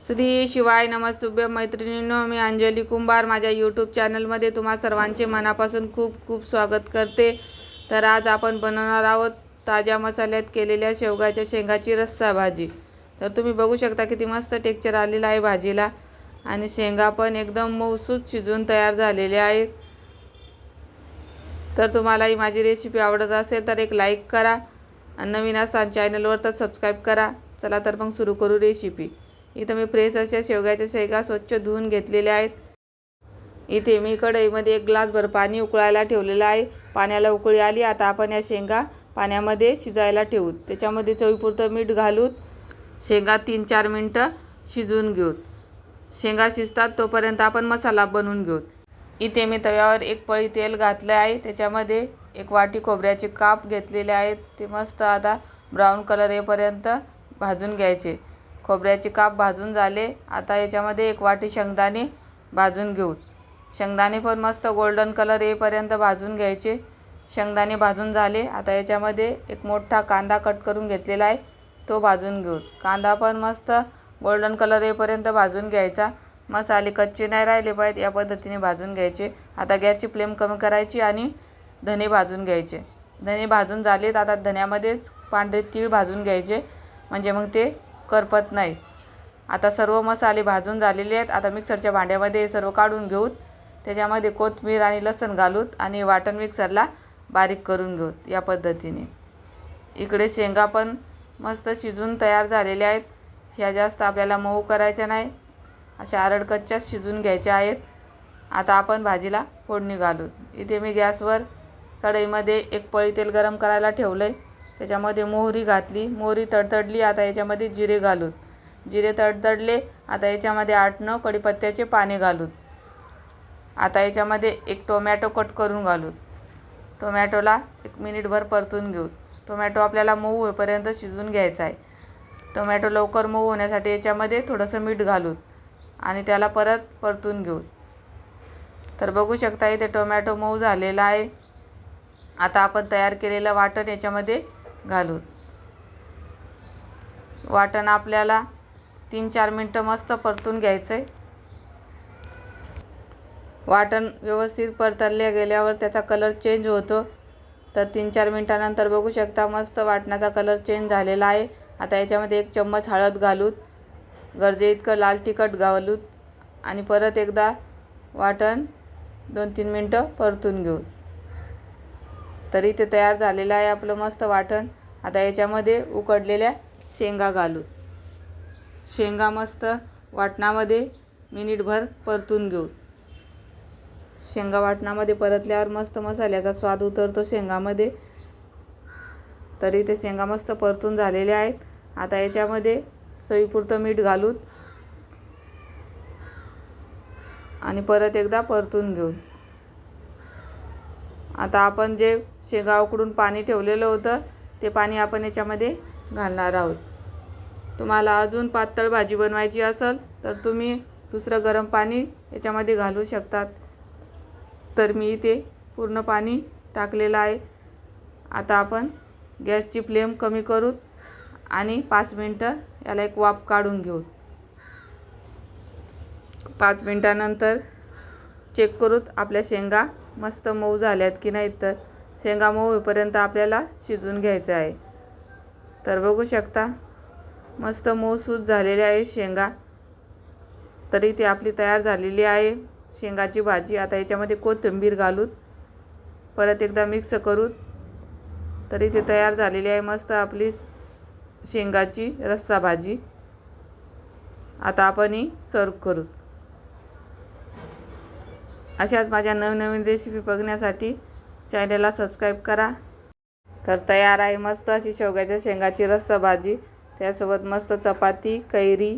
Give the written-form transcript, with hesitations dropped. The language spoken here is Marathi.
श्री शिवाय नमस्तुभ्य मैत्रिणींनो, मी अंजली कुंभार माझ्या यूट्यूब चॅनलमध्ये तुम्हा सर्वांचे मनापासून खूप खूप स्वागत करते। तर आज आपण बनवणार आहोत ताज्या मसाल्यात केलेल्या शेवगाच्या शेंगाची रस्सा भाजी। तर तुम्ही बघू शकता किती मस्त टेक्स्चर आलेला आहे भाजीला आणि शेंगा पण एकदम मऊसूत शिजून तयार झालेल्या आहेत। तर तुम्हाला ही माझी रेसिपी आवडत असेल तर एक लाईक करा आणि नवीन असाल चॅनलवर तर सबस्क्राईब करा। चला तर मग सुरू करू रेसिपी। इथे मी फ्रेश अशा शेवग्याच्या शेंगा स्वच्छ धुवून घेतलेल्या आहेत। इथे मी कढईमध्ये 1 ग्लासभर पाणी उकळायला ठेवलेलं आहे। पाण्याला उकळी आली, आता आपण या शेंगा पाण्यामध्ये शिजायला ठेवू। त्याच्यामध्ये चवीपुरतं मीठ घालून शेंगा 3-4 मिनिटं शिजवून घेऊ। शेंगा शिजतात तोपर्यंत आपण मसाला बनवून घेऊ। इथे मी तव्यावर 1 पळी तेल घातले आहे। त्याच्यामध्ये 1 वाटी खोबऱ्याचे काप घेतलेले आहेत। ते मस्त आता ब्राऊन कलर येईपर्यंत भाजून घ्यायचे। खोबऱ्याचे काप भाजून झाले, आता याच्यामध्ये 1 वाटी शेंगदाणे भाजून घेऊ। शेंगदाणे पण मस्त गोल्डन कलर येईपर्यंत भाजून घ्यायचे। शेंगदाणे भाजून झाले, आता याच्यामध्ये 1 मोठा कांदा कट करून घेतलेला आहे, तो भाजून घेऊ। कांदा पण मस्त गोल्डन कलर येईपर्यंत भाजून घ्यायचा। मसाले कच्चे नाही राहिले पाहिजे, या पद्धतीने भाजून घ्यायचे। आता गॅसची फ्लेम कमी करायची आणि धने भाजून घ्यायचे। धने भाजून झालेत, आता धन्यामध्येच पांढरे तीळ भाजून घ्यायचे, म्हणजे मग ते करपत नाही। आता सर्व मसाले भाजून झालेले आहेत। आता मिक्सरच्या भांड्यामध्ये हे सर्व काढून घेऊ। त्याच्यामध्ये कोथिंबीर आणि लसूण घालून आणि वाटण मिक्सरला बारीक करून घेऊ या पद्धतीने। इकडे शेंगा पण मस्त शिजून तयार झालेल्या आहेत। ह्या जास्त आपल्याला मऊ करायच्या नाही, अशा आरडकच्च्याच शिजून घ्यायच्या आहेत। आता आपण भाजीला फोडणी घालू। इथे मी गॅसवर कढईमध्ये 1 पळी तेल गरम करायला ठेवले। त्याच्यामध्ये मोहरी घातली, मोहरी तडतडली, आता याच्यामध्ये जिरे घालू। जिरे तडतडले, आता याच्यामध्ये 8-9 कढीपत्त्याचे पाने घालू। आता याच्यामध्ये 1 टोमॅटो कट करून घालू। टोमॅटोला 1 मिनिटभर परतून घेऊ। टोमॅटो आपल्याला मऊ होईपर्यंत शिजून घ्यायचा आहे। टोमॅटो लवकर मऊ होण्यासाठी याच्यामध्ये थोडंसं मीठ घालू आणि त्याला परत परतून घेऊ। तर बघू शकता इथे टोमॅटो मऊ झालेला आहे। आता आपण तयार केलेलं वाटण याच्यामध्ये घालू। वाटण आपल्याला 3-4 मिनिटं मस्त परतून घ्यायचं आहे। वाटण व्यवस्थित परतले गेल्यावर त्याचा कलर चेंज होतो। तर 3-4 मिनिटानंतर बघू शकता मस्त वाटणाचा कलर चेंज झालेला आहे। आता याच्यामध्ये 1 चम्मच हळद घालू, गरजे इतकं लाल तिखट घालू आणि परत एकदा वाटण 2-3 मिनिटं परतून घेऊ। तरी ते तयार झालेलं आहे आपलं मस्त वाटण। आता याच्यामध्ये उकडलेल्या शेंगा घालू। शेंगा मस्त वाटणामध्ये मिनिटभर परतून घेऊ। शेंगा वाटणामध्ये परतल्यावर मस्त मसाल्याचा स्वाद उतरतो शेंगामध्ये। तरी ते शेंगा मस्त परतून झालेले आहेत। आता याच्यामध्ये चवीपुरतं मीठ घालू आणि परत एकदा परतून घेऊ। आता आपण जे शेंगा उकडून पाणी ठेवलेलं होतं ते पाणी आपण याच्यामध्ये घालणार आहोत। तुम्हाला अजून पातळ भाजी बनवायची असेल तर तुम्ही दुसरं गरम पाणी याच्यामध्ये घालू शकतात। तर मी इथे पूर्ण पाणी टाकलेलं आहे। आता आपण गॅसची फ्लेम कमी करू आणि 5 मिनिटं याला एक वाफ काढून घेऊ। 5 मिनिटानंतर चेक करू आपल्या शेंगा मस्त मऊ झाल्यात की नाही। तर शेंगा मऊ होईपर्यंत आपल्याला शिजवून घ्यायचं आहे। तर बघू शकता मस्त मऊसूत झालेली आहे शेंगा। तरी ती आपली तयार झालेली आहे शेंगाची भाजी। आता याच्यामध्ये कोथिंबीर घालू, परत एकदा मिक्स करू। तरी ती तयार झालेली आहे मस्त आपली शेंगाची रस्सा भाजी। आता आपण ही सर्व करू। अशाच माझ्या नवनवीन रेसिपी बघण्यासाठी चॅनलला सबस्क्राईब करा। तर तयार आहे मस्त अशी शेवग्याच्या शेंगाची रस्सा भाजी। त्यासोबत मस्त चपाती, कैरी